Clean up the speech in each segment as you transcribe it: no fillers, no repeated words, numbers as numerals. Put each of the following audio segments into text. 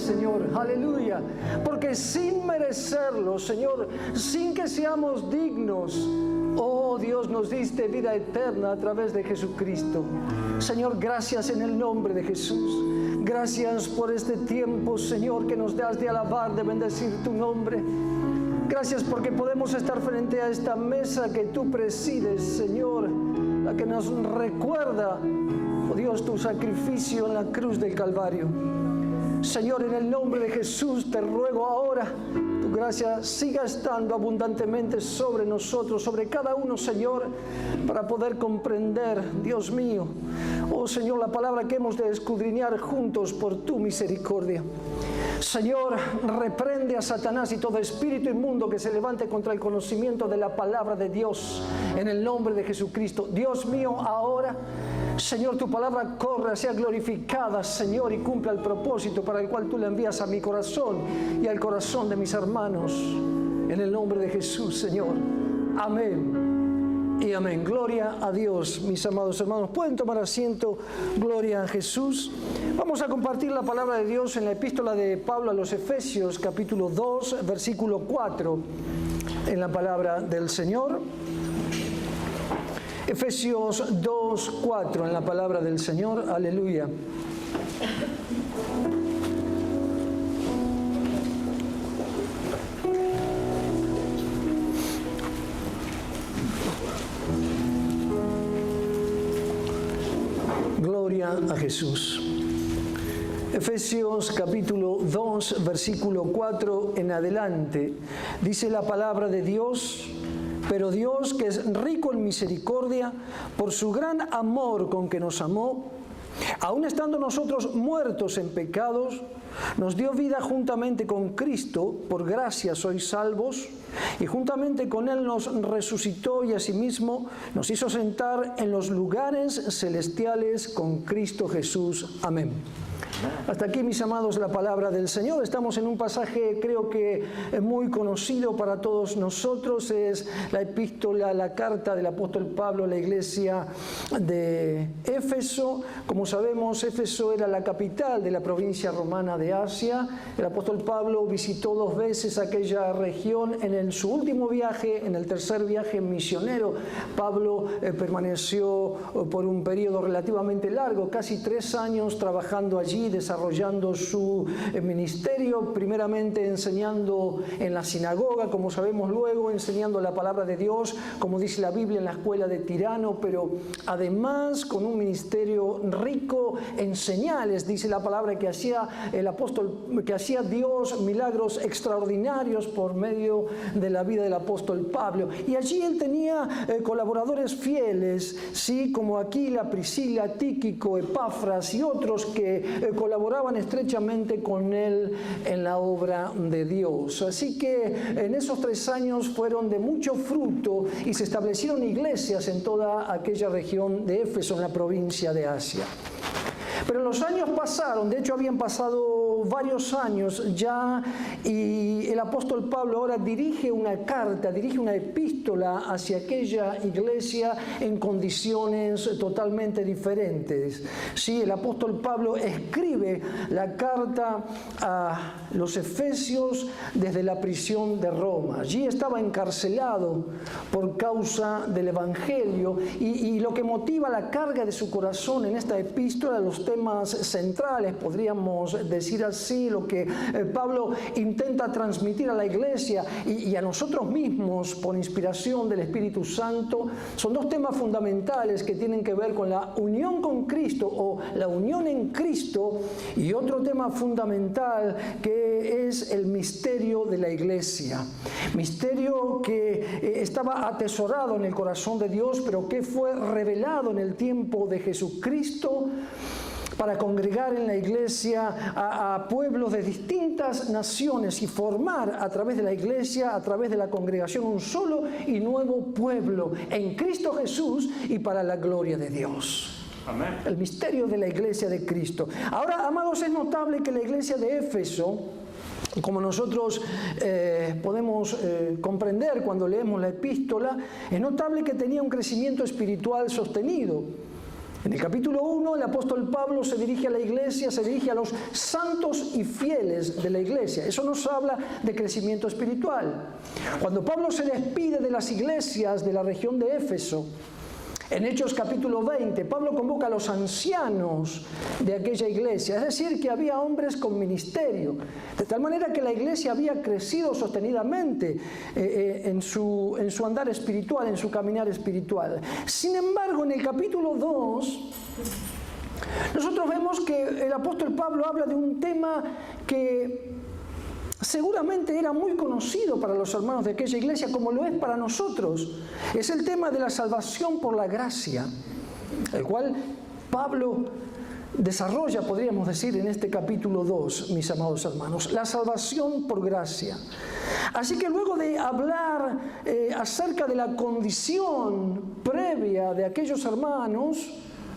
Señor, aleluya, porque sin merecerlo, Señor, sin que seamos dignos, oh Dios, nos diste vida eterna a través de Jesucristo. Señor, gracias en el nombre de Jesús. Gracias por este tiempo, Señor, que nos das de alabar, de bendecir tu nombre. Gracias porque podemos estar frente a esta mesa que tú presides, Señor, la que nos recuerda, oh Dios, tu sacrificio en la cruz del Calvario. Señor, en el nombre de Jesús te ruego ahora, tu gracia siga estando abundantemente sobre nosotros, sobre cada uno, Señor, para poder comprender, Dios mío, oh Señor, la palabra que hemos de escudriñar juntos por tu misericordia. Señor, reprende a Satanás y todo espíritu inmundo que se levante contra el conocimiento de la palabra de Dios, en el nombre de Jesucristo. Dios mío, ahora, Señor, tu palabra corra, sea glorificada, Señor, y cumpla el propósito para el cual tú la envías a mi corazón y al corazón de mis hermanos, en el nombre de Jesús, Señor. Amén y amén. Gloria a Dios, mis amados hermanos. Pueden tomar asiento. Gloria a Jesús. Vamos a compartir la palabra de Dios en la epístola de Pablo a los Efesios, capítulo 2, versículo 4, en la palabra del Señor. Efesios 2, 4, en la palabra del Señor. Aleluya. Gloria a Jesús. Efesios capítulo 2, versículo 4 en adelante, dice la palabra de Dios: pero Dios, que es rico en misericordia, por su gran amor con que nos amó, aun estando nosotros muertos en pecados, nos dio vida juntamente con Cristo. Por gracia sois salvos, y juntamente con Él nos resucitó y asimismo nos hizo sentar en los lugares celestiales con Cristo Jesús. Amén. Hasta aquí, mis amados, la palabra del Señor. Estamos en un pasaje, creo que muy conocido para todos nosotros. Es la epístola, la carta del apóstol Pablo a la iglesia de Éfeso. Como sabemos, Éfeso era la capital de la provincia romana de Asia. El apóstol Pablo visitó 2 veces aquella región. En su último viaje, en el tercer viaje misionero, Pablo permaneció por un periodo relativamente largo, casi 3 años, trabajando allí, desarrollando su ministerio, primeramente enseñando en la sinagoga, como sabemos, luego enseñando la palabra de Dios, como dice la Biblia, en la escuela de Tirano, pero además con un ministerio rico en señales. Dice la palabra que hacía el apóstol, que hacía Dios milagros extraordinarios por medio de la vida del apóstol Pablo. Y allí él tenía colaboradores fieles, sí, como Aquila, Priscila, Tíquico, Epafras y otros que colaboraban estrechamente con él en la obra de Dios. Así que en esos 3 años fueron de mucho fruto y se establecieron iglesias en toda aquella región de Éfeso, en la provincia de Asia. Pero los años pasaron, de hecho habían pasado varios años ya, y el apóstol Pablo ahora dirige una carta, dirige una epístola hacia aquella iglesia en condiciones totalmente diferentes. Sí, el apóstol Pablo escribe la carta a los efesios desde la prisión de Roma. Allí estaba encarcelado por causa del evangelio, y lo que motiva la carga de su corazón en esta epístola, los temas centrales, podríamos decir así, lo que Pablo intenta transmitir a la iglesia y a nosotros mismos por inspiración del Espíritu Santo, son 2 temas fundamentales que tienen que ver con la unión con Cristo o la unión en Cristo, y otro tema fundamental que es el misterio de la iglesia. Misterio que estaba atesorado en el corazón de Dios, pero que fue revelado en el tiempo de Jesucristo para congregar en la iglesia a pueblos de distintas naciones y formar a través de la iglesia, a través de la congregación, un solo y nuevo pueblo en Cristo Jesús y para la gloria de Dios. Amén. El misterio de la iglesia de Cristo. Ahora, amados, es notable que la iglesia de Éfeso, como nosotros podemos comprender cuando leemos la epístola, es notable que tenía un crecimiento espiritual sostenido. En el capítulo 1, el apóstol Pablo se dirige a la iglesia, se dirige a los santos y fieles de la iglesia. Eso nos habla de crecimiento espiritual. Cuando Pablo se despide de las iglesias de la región de Éfeso, en Hechos capítulo 20, Pablo convoca a los ancianos de aquella iglesia, es decir, que había hombres con ministerio, de tal manera que la iglesia había crecido sostenidamente en su andar espiritual, en su caminar espiritual. Sin embargo, en el capítulo 2, nosotros vemos que el apóstol Pablo habla de un tema que seguramente era muy conocido para los hermanos de aquella iglesia, como lo es para nosotros. Es el tema de la salvación por la gracia, el cual Pablo desarrolla, podríamos decir, en este capítulo 2, mis amados hermanos, la salvación por gracia. Así que luego de hablar acerca de la condición previa de aquellos hermanos,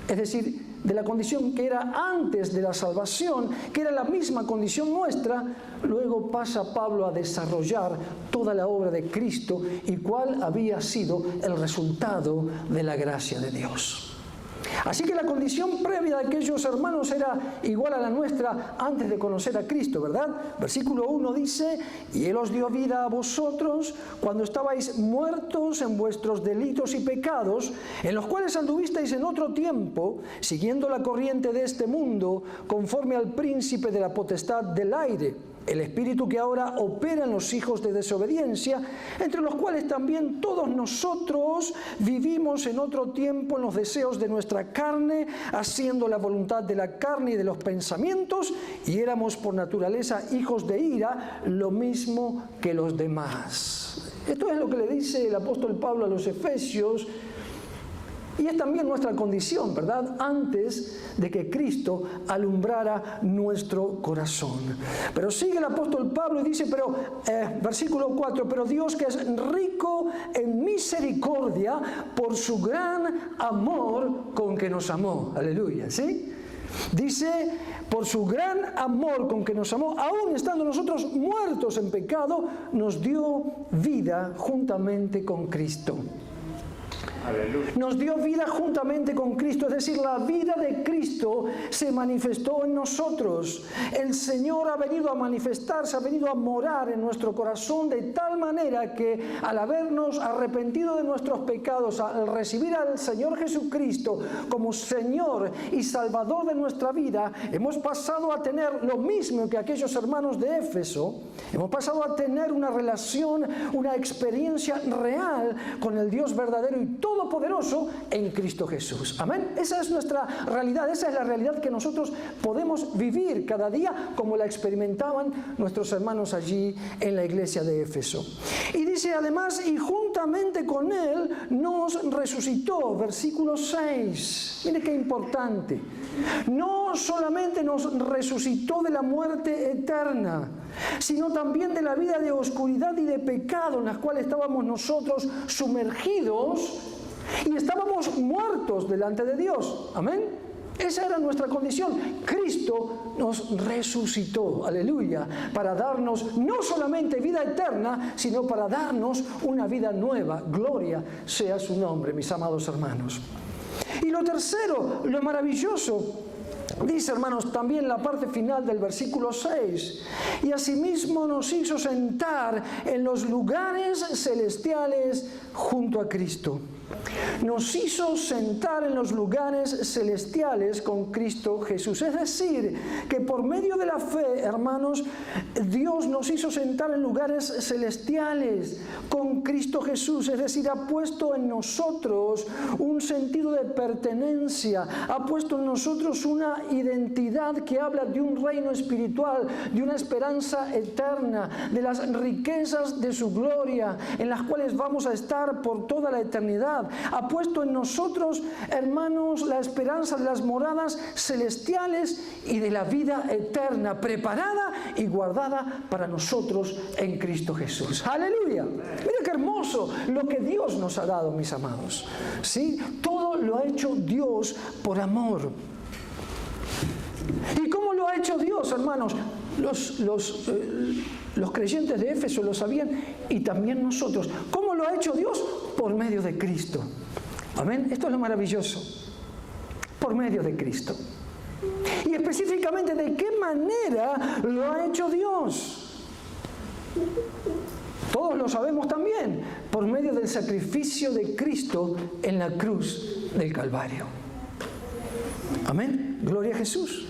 es decir, de la condición que era antes de la salvación, que era la misma condición nuestra, luego pasa Pablo a desarrollar toda la obra de Cristo y cuál había sido el resultado de la gracia de Dios. Así que la condición previa de aquellos hermanos era igual a la nuestra antes de conocer a Cristo, ¿verdad? Versículo 1 dice: y Él os dio vida a vosotros cuando estabais muertos en vuestros delitos y pecados, en los cuales anduvisteis en otro tiempo, siguiendo la corriente de este mundo, conforme al príncipe de la potestad del aire, el espíritu que ahora opera en los hijos de desobediencia, entre los cuales también todos nosotros vivimos en otro tiempo en los deseos de nuestra carne, haciendo la voluntad de la carne y de los pensamientos, y éramos por naturaleza hijos de ira, lo mismo que los demás. Esto es lo que le dice el apóstol Pablo a los Efesios. Y es también nuestra condición, ¿verdad? Antes de que Cristo alumbrara nuestro corazón. Pero sigue el apóstol Pablo y dice, versículo 4, pero Dios, que es rico en misericordia por su gran amor con que nos amó. Aleluya, ¿sí? Dice, por su gran amor con que nos amó, aún estando nosotros muertos en pecado, nos dio vida juntamente con Cristo. Nos dio vida juntamente con Cristo, es decir, la vida de Cristo se manifestó en nosotros. El Señor ha venido a manifestarse, ha venido a morar en nuestro corazón de tal manera que al habernos arrepentido de nuestros pecados, al recibir al Señor Jesucristo como Señor y Salvador de nuestra vida, hemos pasado a tener lo mismo que aquellos hermanos de Éfeso. Hemos pasado a tener una relación, una experiencia real con el Dios verdadero y todopoderoso en Cristo Jesús. Amén. Esa es nuestra realidad, esa es la realidad que nosotros podemos vivir cada día como la experimentaban nuestros hermanos allí en la iglesia de Éfeso. Y dice además, y juntamente con Él nos resucitó, versículo 6. Mire qué importante. No solamente nos resucitó de la muerte eterna, sino también de la vida de oscuridad y de pecado en las cuales estábamos nosotros sumergidos y estábamos muertos delante de Dios. Amén. Esa era nuestra condición. Cristo nos resucitó, aleluya, para darnos no solamente vida eterna, sino para darnos una vida nueva. Gloria sea su nombre, mis amados hermanos. Y lo tercero, lo maravilloso, dice, hermanos, también la parte final del versículo 6, y asimismo nos hizo sentar en los lugares celestiales junto a Cristo. Nos hizo sentar en los lugares celestiales con Cristo Jesús. Es decir, que por medio de la fe, hermanos, Dios nos hizo sentar en lugares celestiales con Cristo Jesús. Es decir, ha puesto en nosotros un sentido de pertenencia, ha puesto en nosotros una identidad que habla de un reino espiritual, de una esperanza eterna, de las riquezas de su gloria, en las cuales vamos a estar por toda la eternidad. Ha puesto en nosotros, hermanos, la esperanza de las moradas celestiales y de la vida eterna, preparada y guardada para nosotros en Cristo Jesús. ¡Aleluya! Mira qué hermoso lo que Dios nos ha dado, mis amados. ¿Sí? Todo lo ha hecho Dios por amor. ¿Y cómo lo ha hecho Dios, hermanos? Los creyentes de Éfeso lo sabían y también nosotros. ¿Cómo lo ha hecho Dios? Por medio de Cristo. Amén. Esto es lo maravilloso. por medio de Cristo. Y específicamente, ¿de qué manera lo ha hecho Dios? Todos lo sabemos también, por medio del sacrificio de Cristo en la cruz del Calvario. Amén. Gloria a Jesús.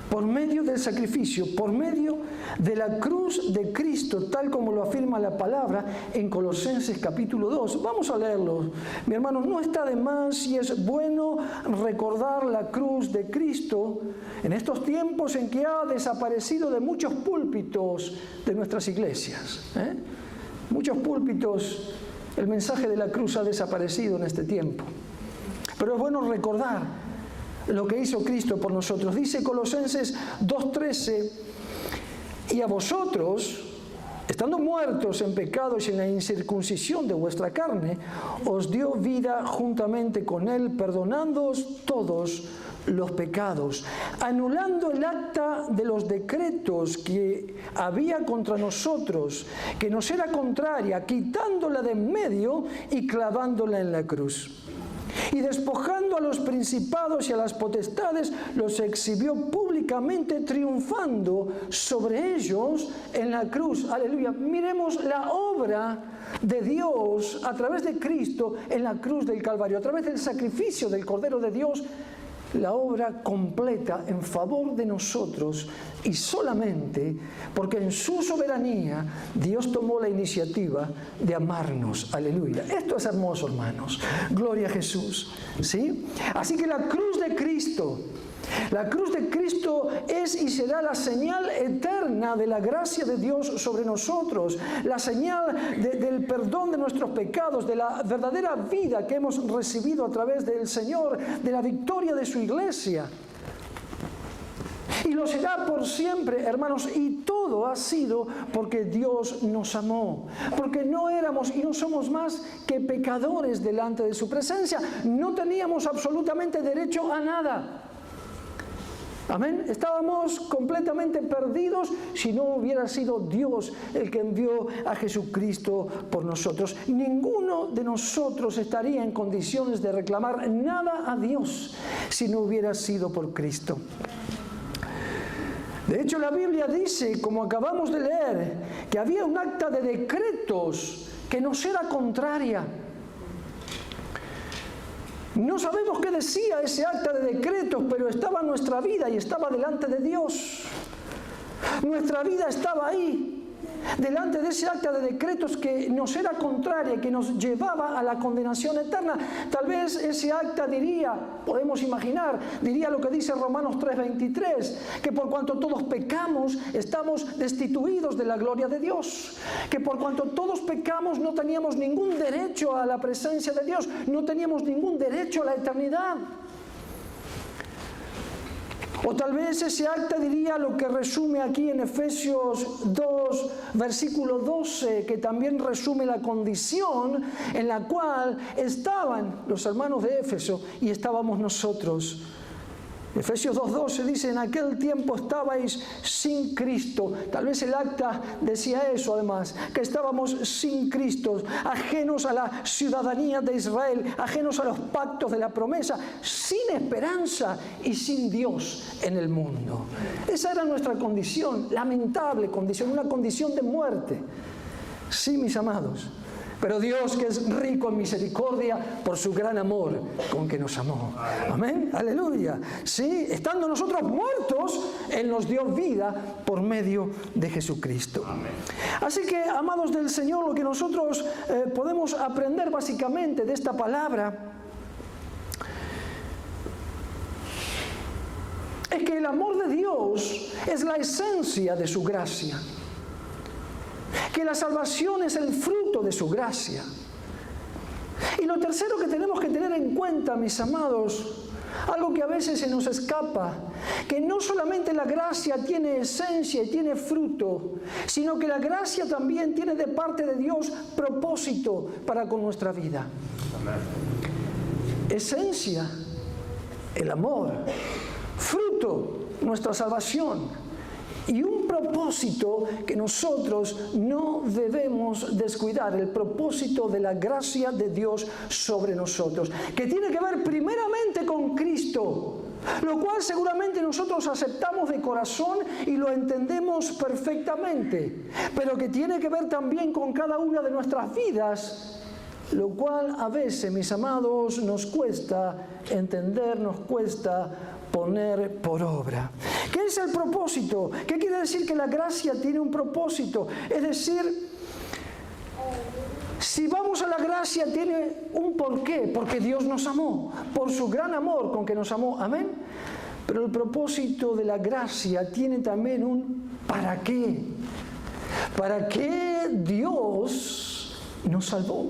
Por medio del sacrificio, por medio de la cruz de Cristo, tal como lo afirma la palabra en Colosenses capítulo 2. Vamos a leerlo. Mi hermano, no está de más y es bueno recordar la cruz de Cristo en estos tiempos en que ha desaparecido de muchos púlpitos de nuestras iglesias. Muchos púlpitos, el mensaje de la cruz ha desaparecido en este tiempo. Pero es bueno recordar lo que hizo Cristo por nosotros. Dice Colosenses 2:13, y a vosotros, estando muertos en pecados y en la incircuncisión de vuestra carne, os dio vida juntamente con Él, perdonándoos todos los pecados, anulando el acta de los decretos que había contra nosotros, que nos era contraria, quitándola de en medio y clavándola en la cruz. Y despojando a los principados y a las potestades, los exhibió públicamente, triunfando sobre ellos en la cruz. Aleluya. Miremos la obra de Dios a través de Cristo en la cruz del Calvario, a través del sacrificio del Cordero de Dios, la obra completa en favor de nosotros, y solamente porque en su soberanía Dios tomó la iniciativa de amarnos. Aleluya. Esto es hermoso, hermanos. Gloria a Jesús. ¿Sí? Así que la cruz de Cristo es y será la señal eterna de la gracia de Dios sobre nosotros, la señal del perdón de nuestros pecados, de la verdadera vida que hemos recibido a través del Señor, de la victoria de su iglesia. Y lo será por siempre, hermanos, y todo ha sido porque Dios nos amó, porque no éramos y no somos más que pecadores delante de su presencia, no teníamos absolutamente derecho a nada. Amén. Estábamos completamente perdidos si no hubiera sido Dios el que envió a Jesucristo por nosotros. Ninguno de nosotros estaría en condiciones de reclamar nada a Dios si no hubiera sido por Cristo. De hecho, la Biblia dice, como acabamos de leer, que había un acta de decretos que nos era contraria. No sabemos qué decía ese acta de decretos, pero estaba en nuestra vida y estaba delante de Dios. Nuestra vida estaba ahí, delante de ese acta de decretos que nos era contraria, que nos llevaba a la condenación eterna. Tal vez ese acta diría, podemos imaginar, diría lo que dice Romanos 3:23, que por cuanto todos pecamos, estamos destituidos de la gloria de Dios, que por cuanto todos pecamos no teníamos ningún derecho a la presencia de Dios, no teníamos ningún derecho a la eternidad. O tal vez ese acta diría lo que resume aquí en Efesios 2, versículo 12, que también resume la condición en la cual estaban los hermanos de Éfeso y estábamos nosotros. Efesios 2:12 dice, en aquel tiempo estabais sin Cristo. Tal vez el acta decía eso además, que estábamos sin Cristo, ajenos a la ciudadanía de Israel, ajenos a los pactos de la promesa, sin esperanza y sin Dios en el mundo. Esa era nuestra condición, lamentable condición, una condición de muerte. Sí, mis amados. Pero Dios, que es rico en misericordia, por su gran amor con que nos amó. Amén. Aleluya. Sí, estando nosotros muertos, Él nos dio vida por medio de Jesucristo. Amén. Así que, amados del Señor, lo que nosotros podemos aprender básicamente de esta palabra es que el amor de Dios es la esencia de su gracia. Que la salvación es el fruto de su gracia. Y lo tercero que tenemos que tener en cuenta, mis amados, algo que a veces se nos escapa, que no solamente la gracia tiene esencia y tiene fruto, sino que la gracia también tiene de parte de Dios propósito para con nuestra vida. Esencia, el amor; fruto, nuestra salvación; Y un propósito que nosotros no debemos descuidar, el propósito de la gracia de Dios sobre nosotros, que tiene que ver primeramente con Cristo, lo cual seguramente nosotros aceptamos de corazón y lo entendemos perfectamente, pero que tiene que ver también con cada una de nuestras vidas, lo cual a veces, mis amados, nos cuesta entender, nos cuesta poner por obra. ¿Qué es el propósito? ¿Qué quiere decir que la gracia tiene un propósito? Es decir, si vamos a la gracia tiene un porqué, porque Dios nos amó, por su gran amor con que nos amó, amén. Pero el propósito de la gracia tiene también un ¿para qué? ¿Para qué Dios nos salvó?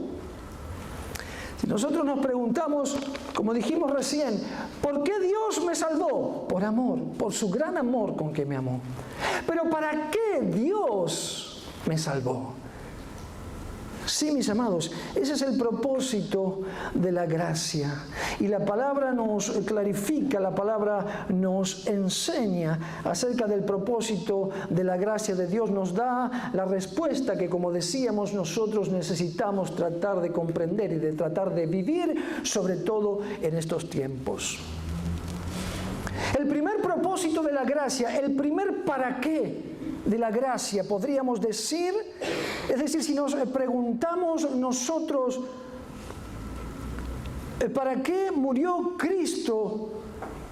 Si nosotros nos preguntamos, como dijimos recién, ¿por qué Dios me salvó? Por amor, por su gran amor con que me amó. Pero ¿para qué Dios me salvó? Sí, mis amados, ese es el propósito de la gracia. Y la palabra nos clarifica, la palabra nos enseña acerca del propósito de la gracia de Dios. Nos da la respuesta que, como decíamos, nosotros necesitamos tratar de comprender y de tratar de vivir, sobre todo en estos tiempos. El primer propósito de la gracia, el primer para qué de la gracia, podríamos decir, es decir, si nos preguntamos nosotros, ¿para qué murió Cristo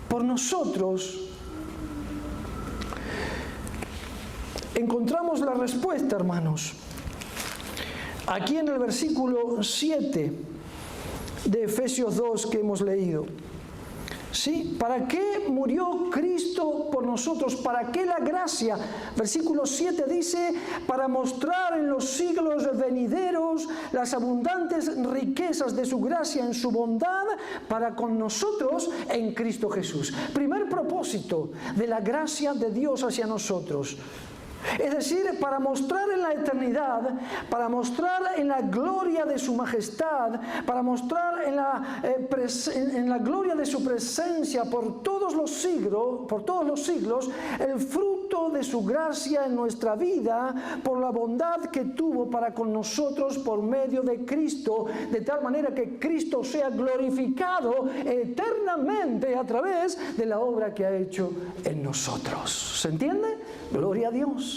por nosotros? Encontramos la respuesta, hermanos, aquí en el versículo 7 de Efesios 2 que hemos leído. ¿Sí? ¿Para qué murió Cristo por nosotros? ¿Para qué la gracia? Versículo 7 dice, para mostrar en los siglos venideros las abundantes riquezas de su gracia en su bondad para con nosotros en Cristo Jesús. Primer propósito de la gracia de Dios hacia nosotros. Es decir, para mostrar en la eternidad, para mostrar en la gloria de su majestad, para mostrar en la gloria de su presencia por todos los siglos, el fruto de su gracia en nuestra vida, por la bondad que tuvo para con nosotros por medio de Cristo, de tal manera que Cristo sea glorificado eternamente a través de la obra que ha hecho en nosotros. ¿Se entiende? Gloria a Dios.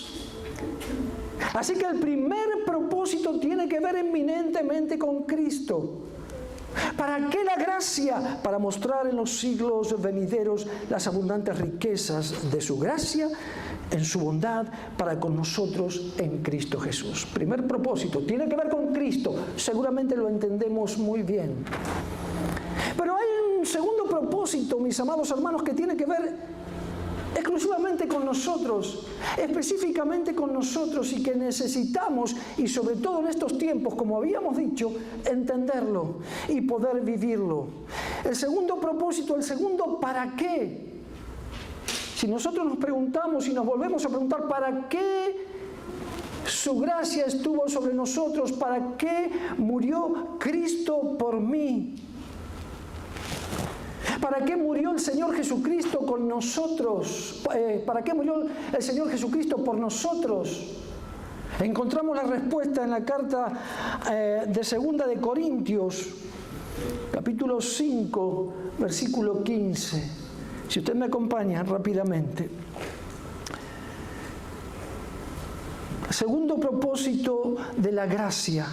Así que el primer propósito tiene que ver eminentemente con Cristo. ¿Para qué la gracia? Para mostrar en los siglos venideros las abundantes riquezas de su gracia en su bondad para con nosotros en Cristo Jesús. Primer propósito, tiene que ver con Cristo. Seguramente lo entendemos muy bien. Pero hay un segundo propósito, mis amados hermanos, que tiene que ver exclusivamente con nosotros, específicamente con nosotros, y que necesitamos, y sobre todo en estos tiempos, como habíamos dicho, entenderlo y poder vivirlo. El segundo propósito, el segundo ¿para qué? Si nosotros nos preguntamos y nos volvemos a preguntar ¿para qué su gracia estuvo sobre nosotros? ¿Para qué murió Cristo por mí? ¿Para qué murió el Señor Jesucristo con nosotros? ¿Para qué murió el Señor Jesucristo por nosotros? Encontramos la respuesta en la carta de 2 de Corintios, capítulo 5, versículo 15. Si usted me acompaña rápidamente. Segundo propósito de la gracia.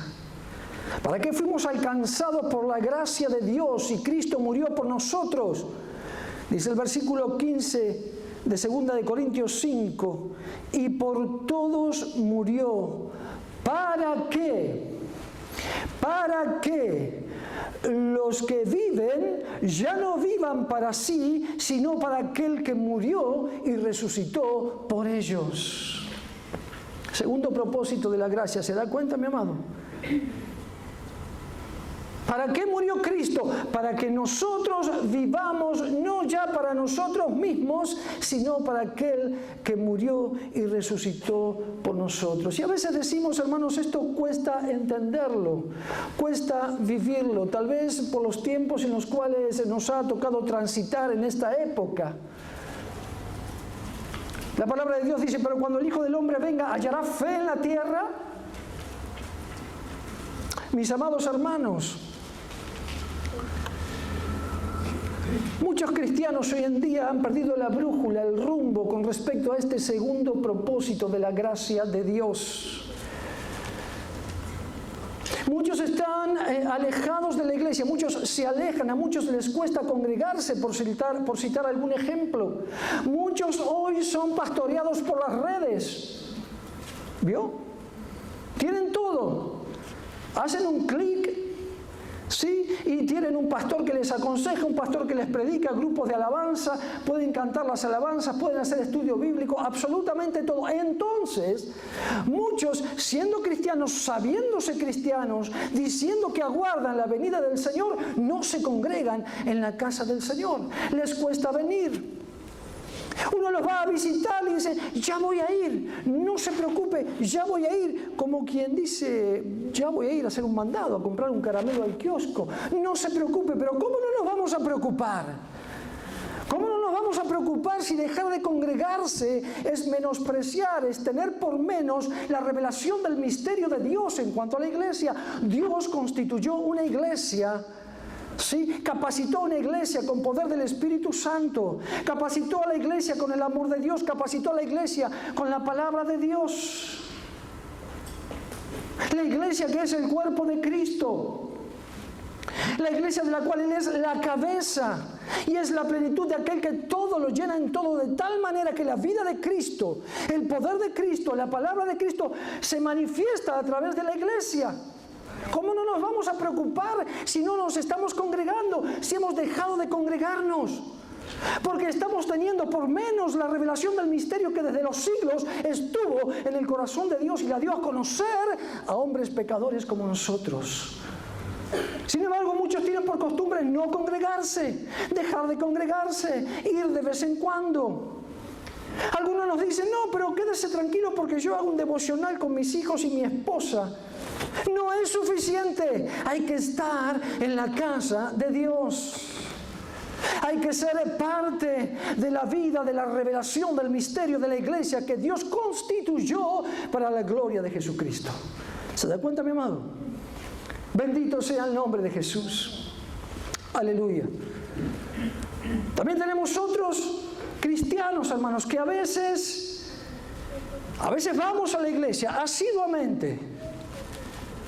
¿Para qué fuimos alcanzados por la gracia de Dios y Cristo murió por nosotros? Dice el versículo 15 de 2 de Corintios 5, y por todos murió. ¿Para qué? Para que los que viven ya no vivan para sí, sino para aquel que murió y resucitó por ellos. Segundo propósito de la gracia. ¿Se da cuenta, mi amado? ¿Para qué murió Cristo? Para que nosotros vivamos no ya para nosotros mismos, sino para aquel que murió y resucitó por nosotros. Y a veces decimos, hermanos, esto cuesta entenderlo, cuesta vivirlo, tal vez por los tiempos en los cuales nos ha tocado transitar en esta época. La palabra de Dios dice, pero cuando el Hijo del Hombre venga, ¿hallará fe en la tierra? Mis amados hermanos, muchos cristianos hoy en día han perdido la brújula, el rumbo con respecto a este segundo propósito de la gracia de Dios. Muchos están alejados de la iglesia, muchos se alejan, a muchos les cuesta congregarse, por citar algún ejemplo. Muchos hoy son pastoreados por las redes. ¿Vio? Tienen todo. Hacen un clic, ¿sí? Y tienen un pastor que les aconseja, un pastor que les predica, grupos de alabanza, pueden cantar las alabanzas, pueden hacer estudio bíblico, absolutamente todo. Entonces, muchos, siendo cristianos, sabiéndose cristianos, diciendo que aguardan la venida del Señor, no se congregan en la casa del Señor. Les cuesta venir. Uno los va a visitar y dice, ya voy a ir, no se preocupe, ya voy a ir. Como quien dice, ya voy a ir a hacer un mandado, a comprar un caramelo al kiosco. No se preocupe, pero ¿cómo no nos vamos a preocupar? ¿Cómo no nos vamos a preocupar si dejar de congregarse es menospreciar, es tener por menos la revelación del misterio de Dios en cuanto a la iglesia? Dios constituyó una iglesia. Sí, capacitó a una iglesia con poder del Espíritu Santo, capacitó a la iglesia con el amor de Dios, capacitó a la iglesia con la palabra de Dios. La iglesia que es el cuerpo de Cristo, la iglesia de la cual Él es la cabeza y es la plenitud de aquel que todo lo llena en todo, de tal manera que la vida de Cristo, el poder de Cristo, la palabra de Cristo se manifiesta a través de la iglesia. ¿Cómo no nos vamos a preocupar si no nos estamos congregando, si hemos dejado de congregarnos? Porque estamos teniendo por menos la revelación del misterio que desde los siglos estuvo en el corazón de Dios y la dio a conocer a hombres pecadores como nosotros. Sin embargo, muchos tienen por costumbre no congregarse, dejar de congregarse, ir de vez en cuando. Algunos nos dicen, no, pero quédese tranquilo porque yo hago un devocional con mis hijos y mi esposa. No es suficiente, hay que estar en la casa de Dios. Hay que ser parte de la vida, de la revelación del misterio de la iglesia que Dios constituyó para la gloria de Jesucristo. ¿Se da cuenta, mi amado? Bendito sea el nombre de Jesús. Aleluya. También tenemos otros cristianos, hermanos, que a veces vamos a la iglesia asiduamente,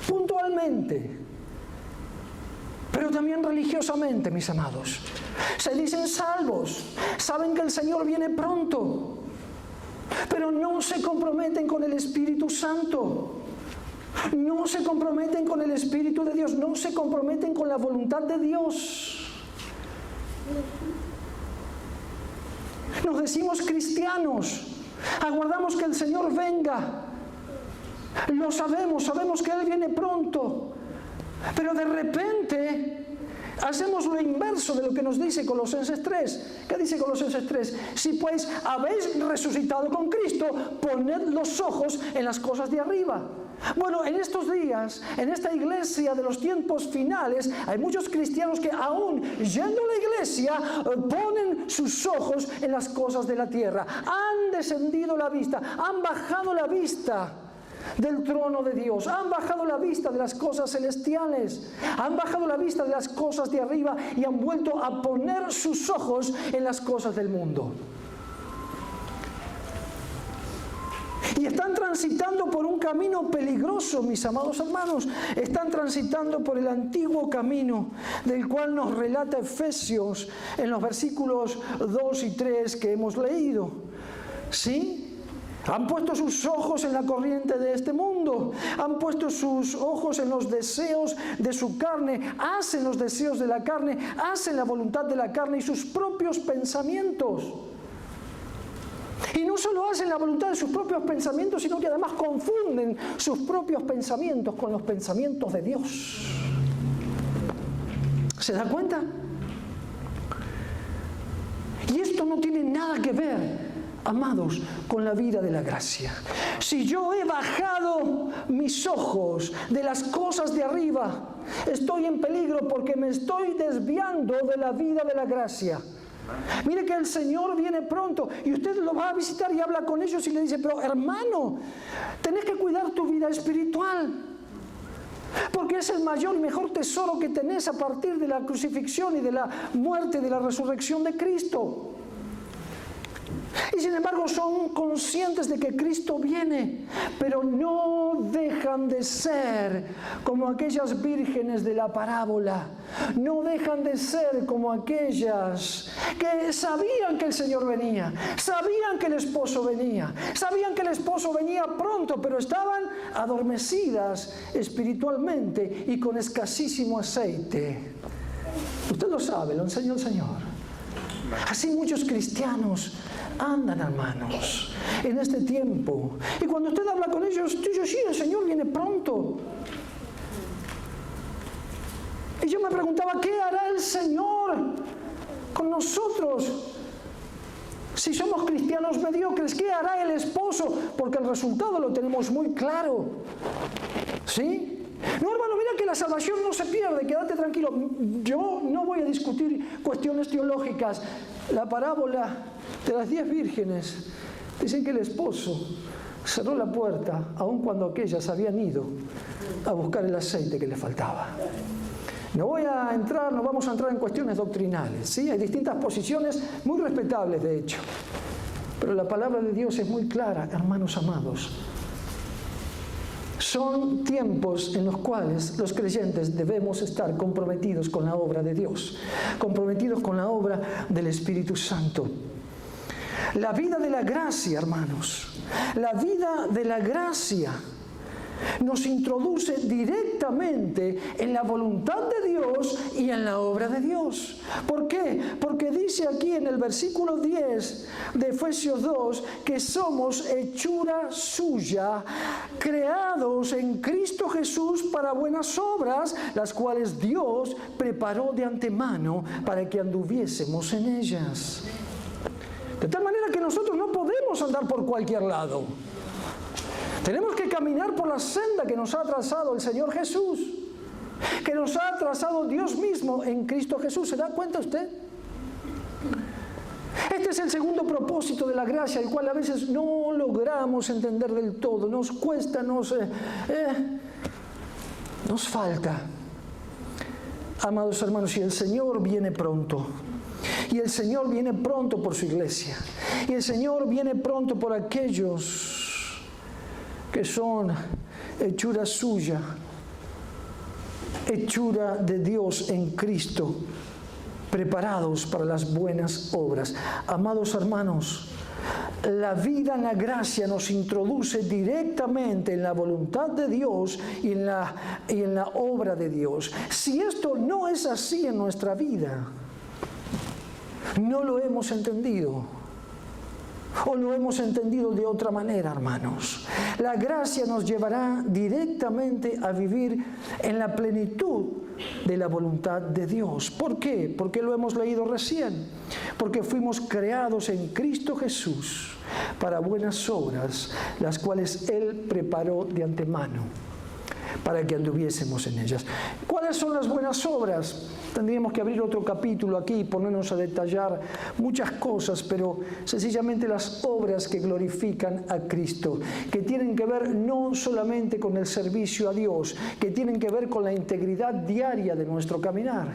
puntualmente, pero también religiosamente, mis amados. Se dicen salvos, saben que el Señor viene pronto, pero no se comprometen con el Espíritu Santo, no se comprometen con el Espíritu de Dios, no se comprometen con la voluntad de Dios. Nos decimos cristianos, aguardamos que el Señor venga, lo sabemos que Él viene pronto, pero de repente hacemos lo inverso de lo que nos dice Colosenses 3. ¿Qué dice Colosenses 3? Si pues habéis resucitado con Cristo, poned los ojos en las cosas de arriba. Bueno, en estos días, en esta iglesia de los tiempos finales, hay muchos cristianos que aún yendo a la iglesia ponen sus ojos en las cosas de la tierra. Han descendido la vista, han bajado la vista del trono de Dios, han bajado la vista de las cosas celestiales, han bajado la vista de las cosas de arriba y han vuelto a poner sus ojos en las cosas del mundo. Y están transitando por un camino peligroso, mis amados hermanos. Están transitando por el antiguo camino del cual nos relata Efesios en los versículos 2 y 3 que hemos leído. ¿Sí? Han puesto sus ojos en la corriente de este mundo, han puesto sus ojos en los deseos de su carne, hacen los deseos de la carne, hacen la voluntad de la carne y sus propios pensamientos. Y no solo hacen la voluntad de sus propios pensamientos, sino que además confunden sus propios pensamientos con los pensamientos de Dios. ¿Se da cuenta? Y esto no tiene nada que ver, amados, con la vida de la gracia. Si yo he bajado mis ojos de las cosas de arriba, estoy en peligro porque me estoy desviando de la vida de la gracia. Mire que el Señor viene pronto y usted lo va a visitar y habla con ellos y le dice, pero hermano, tenés que cuidar tu vida espiritual, porque es el mayor y mejor tesoro que tenés a partir de la crucifixión y de la muerte, de la resurrección de Cristo. Y sin embargo son conscientes de que Cristo viene, pero no dejan de ser como aquellas vírgenes de la parábola. No dejan de ser como aquellas que sabían que el Señor venía, sabían que el esposo venía, sabían que el esposo venía pronto, pero estaban adormecidas espiritualmente y con escasísimo aceite. Usted lo sabe, lo enseñó el Señor. Así muchos cristianos andan, hermanos, en este tiempo. Y cuando usted habla con ellos, dicen, sí, el Señor viene pronto. Y yo me preguntaba, ¿qué hará el Señor con nosotros si somos cristianos mediocres? ¿Qué hará el esposo? Porque el resultado lo tenemos muy claro. ¿Sí? No, hermano, mira que la salvación no se pierde, quédate tranquilo. Yo no voy a discutir cuestiones teológicas. La parábola de las 10 vírgenes dicen que el esposo cerró la puerta aun cuando aquellas habían ido a buscar el aceite que les faltaba. No vamos a entrar en cuestiones doctrinales, ¿sí? Hay distintas posiciones muy respetables, de hecho. Pero la palabra de Dios es muy clara, hermanos amados. Son tiempos en los cuales los creyentes debemos estar comprometidos con la obra de Dios, comprometidos con la obra del Espíritu Santo. La vida de la gracia, hermanos, la vida de la gracia nos introduce directamente en la voluntad de Dios y en la obra de Dios. ¿Por qué? Porque dice aquí en el versículo 10 de Efesios 2 que somos hechura suya, creados en Cristo Jesús para buenas obras, las cuales Dios preparó de antemano para que anduviésemos en ellas. De tal manera que nosotros no podemos andar por cualquier lado. Tenemos que caminar por la senda que nos ha trazado el Señor Jesús, que nos ha trazado Dios mismo en Cristo Jesús. ¿Se da cuenta usted? Este es el segundo propósito de la gracia, el cual a veces no logramos entender del todo. Nos cuesta, nos falta. Amados hermanos, y el Señor viene pronto. Y el Señor viene pronto por su iglesia. Y el Señor viene pronto por aquellos que son hechura suya, hechura de Dios en Cristo, preparados para las buenas obras. Amados hermanos, la vida en la gracia nos introduce directamente en la voluntad de Dios y en la obra de Dios. Si esto no es así en nuestra vida, no lo hemos entendido. O lo hemos entendido de otra manera, hermanos. La gracia nos llevará directamente a vivir en la plenitud de la voluntad de Dios. ¿Por qué? Porque lo hemos leído recién. Porque fuimos creados en Cristo Jesús para buenas obras, las cuales Él preparó de antemano para que anduviésemos en ellas. ¿Cuáles son las buenas obras? Tendríamos que abrir otro capítulo aquí y ponernos a detallar muchas cosas, pero sencillamente las obras que glorifican a Cristo, que tienen que ver no solamente con el servicio a Dios, que tienen que ver con la integridad diaria de nuestro caminar,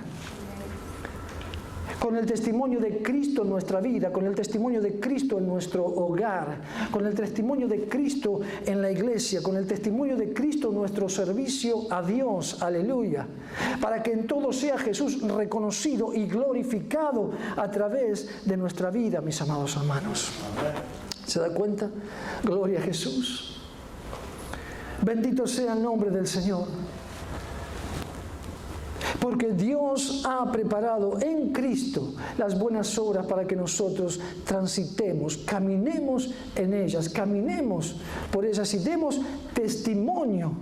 con el testimonio de Cristo en nuestra vida, con el testimonio de Cristo en nuestro hogar, con el testimonio de Cristo en la iglesia, con el testimonio de Cristo en nuestro servicio a Dios, aleluya, para que en todo sea Jesús reconocido y glorificado a través de nuestra vida, mis amados hermanos. ¿Se da cuenta? Gloria a Jesús. Bendito sea el nombre del Señor. Porque Dios ha preparado en Cristo las buenas obras para que nosotros transitemos, caminemos en ellas, caminemos por ellas y demos testimonio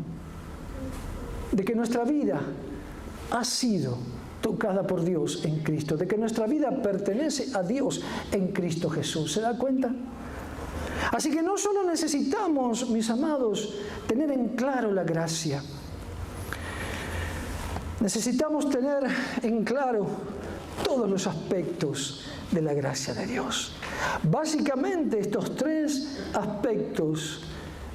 de que nuestra vida ha sido tocada por Dios en Cristo, de que nuestra vida pertenece a Dios en Cristo Jesús. ¿Se da cuenta? Así que no solo necesitamos, mis amados, tener en claro la gracia. Necesitamos tener en claro todos los aspectos de la gracia de Dios. Básicamente estos tres aspectos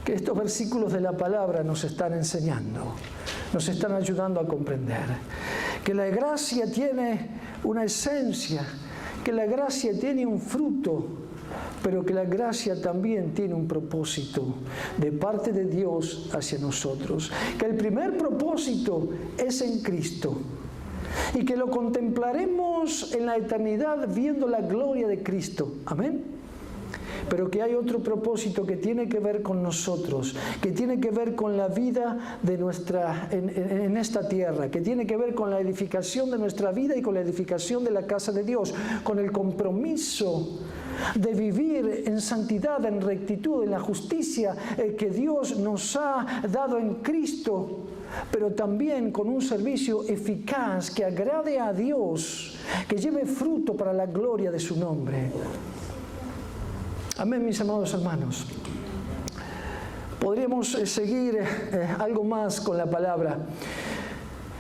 que estos versículos de la palabra nos están enseñando, nos están ayudando a comprender. Que la gracia tiene una esencia, que la gracia tiene un fruto, pero que la gracia también tiene un propósito de parte de Dios hacia nosotros. Que el primer propósito es en Cristo y que lo contemplaremos en la eternidad viendo la gloria de Cristo. Amén. Pero que hay otro propósito que tiene que ver con nosotros, que tiene que ver con la vida de en esta tierra, que tiene que ver con la edificación de nuestra vida y con la edificación de la casa de Dios, con el compromiso de vivir en santidad, en rectitud, en la justicia que Dios nos ha dado en Cristo, pero también con un servicio eficaz que agrade a Dios, que lleve fruto para la gloria de su nombre. Amén, mis amados hermanos. Podríamos seguir algo más con la palabra,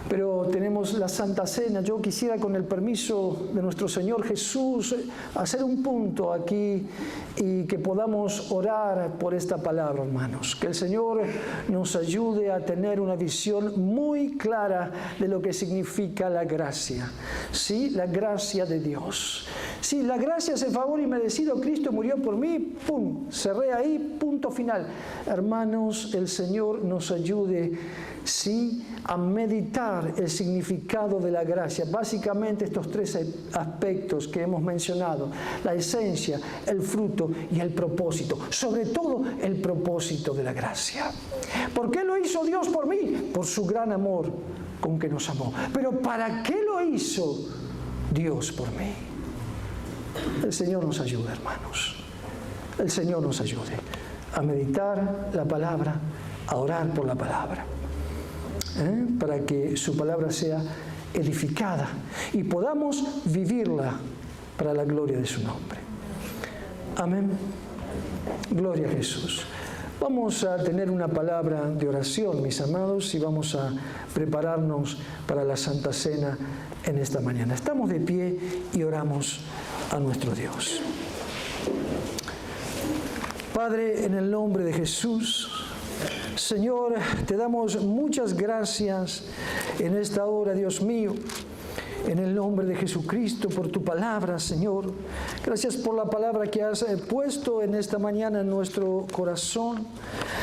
pero tenemos la Santa Cena. Yo quisiera, con el permiso de nuestro Señor Jesús, hacer un punto aquí y que podamos orar por esta palabra, hermanos. Que el Señor nos ayude a tener una visión muy clara de lo que significa la gracia. Sí, la gracia de Dios. Sí, la gracia es el favor inmerecido. Cristo murió por mí, pum, cerré ahí, punto final. Hermanos, el Señor nos ayude, sí, a meditar el significado de la gracia. Básicamente estos tres aspectos que hemos mencionado: la esencia, el fruto y el propósito. Sobre todo el propósito de la gracia. ¿Por qué lo hizo Dios por mí? Por su gran amor con que nos amó. Pero ¿para qué lo hizo Dios por mí? El Señor nos ayude, hermanos. El Señor nos ayude a meditar la palabra, a orar por la palabra, para que su palabra sea edificada y podamos vivirla para la gloria de su nombre. Amén. Gloria a Jesús. Vamos a tener una palabra de oración, mis amados, y vamos a prepararnos para la Santa Cena en esta mañana. Estamos de pie y oramos a nuestro Dios. Padre, en el nombre de Jesús, Señor, te damos muchas gracias en esta hora, Dios mío, en el nombre de Jesucristo, por tu palabra, Señor. Gracias por la palabra que has puesto en esta mañana en nuestro corazón.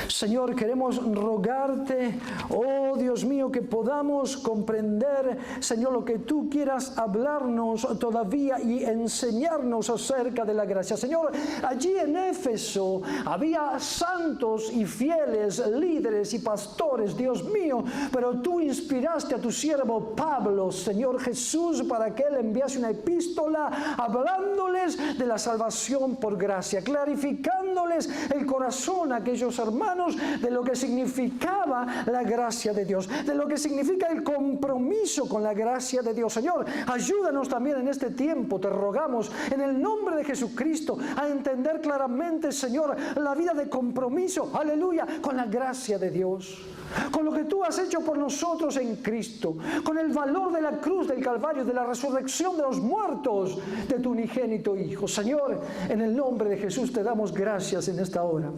Señor, queremos rogarte, oh Dios mío, que podamos comprender, Señor, lo que tú quieras hablarnos todavía y enseñarnos acerca de la gracia. Señor, allí en Éfeso había santos y fieles líderes y pastores, Dios mío, pero tú inspiraste a tu siervo Pablo, Señor Jesús, para que él enviase una epístola hablándoles de la salvación por gracia, clarificándoles el corazón a aquellos hermanos de lo que significaba la gracia de Dios, de lo que significa el compromiso con la gracia de Dios. Señor, ayúdanos también en este tiempo, te rogamos, en el nombre de Jesucristo, a entender claramente, Señor, la vida de compromiso, aleluya, con la gracia de Dios, con lo que tú has hecho por nosotros en Cristo, con el valor de la cruz del Calvario, de la resurrección de los muertos, de tu unigénito Hijo. Señor, en el nombre de Jesús te damos gracias en esta hora.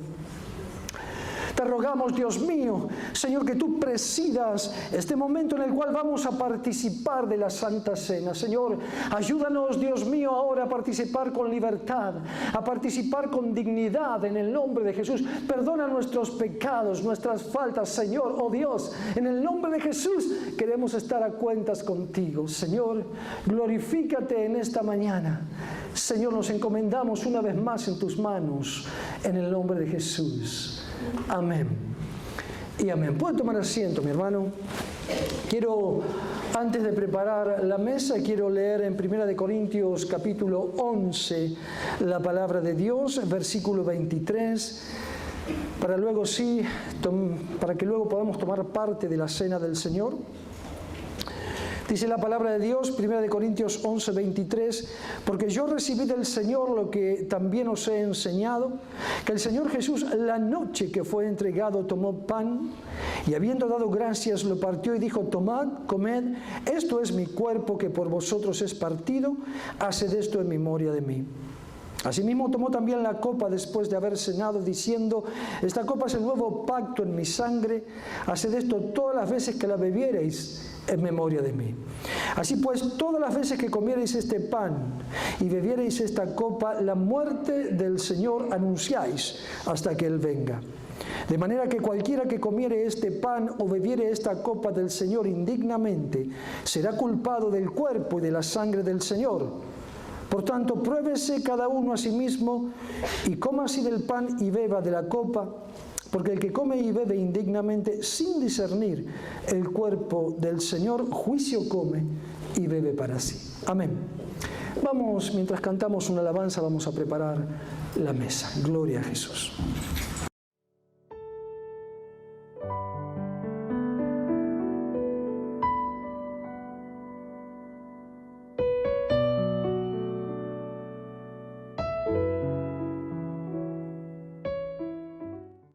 Te rogamos, Dios mío, Señor, que tú presidas este momento en el cual vamos a participar de la Santa Cena. Señor, ayúdanos, Dios mío, ahora a participar con libertad, a participar con dignidad en el nombre de Jesús. Perdona nuestros pecados, nuestras faltas, Señor, oh Dios, en el nombre de Jesús queremos estar a cuentas contigo. Señor, glorifícate en esta mañana. Señor, nos encomendamos una vez más en tus manos, en el nombre de Jesús. Amén y amén. Puede tomar asiento, mi hermano. Quiero, antes de preparar la mesa, quiero leer en 1 Corintios capítulo 11 la palabra de Dios, versículo 23, para que luego podamos tomar parte de la cena del Señor. Dice la palabra de Dios, 1 Corintios 11, 23, porque yo recibí del Señor lo que también os he enseñado, que el Señor Jesús, la noche que fue entregado, tomó pan y habiendo dado gracias lo partió y dijo, tomad, comed, esto es mi cuerpo que por vosotros es partido, haced esto en memoria de mí. Asimismo tomó también la copa después de haber cenado, diciendo, esta copa es el nuevo pacto en mi sangre, haced esto todas las veces que la bebiereis en memoria de mí. Así pues, todas las veces que comiereis este pan y bebiereis esta copa, la muerte del Señor anunciáis hasta que Él venga. De manera que cualquiera que comiere este pan o bebiere esta copa del Señor indignamente, será culpado del cuerpo y de la sangre del Señor. Por tanto, pruébese cada uno a sí mismo y coma así del pan y beba de la copa, porque el que come y bebe indignamente, sin discernir el cuerpo del Señor, juicio come y bebe para sí. Amén. Vamos, mientras cantamos una alabanza, vamos a preparar la mesa. Gloria a Jesús.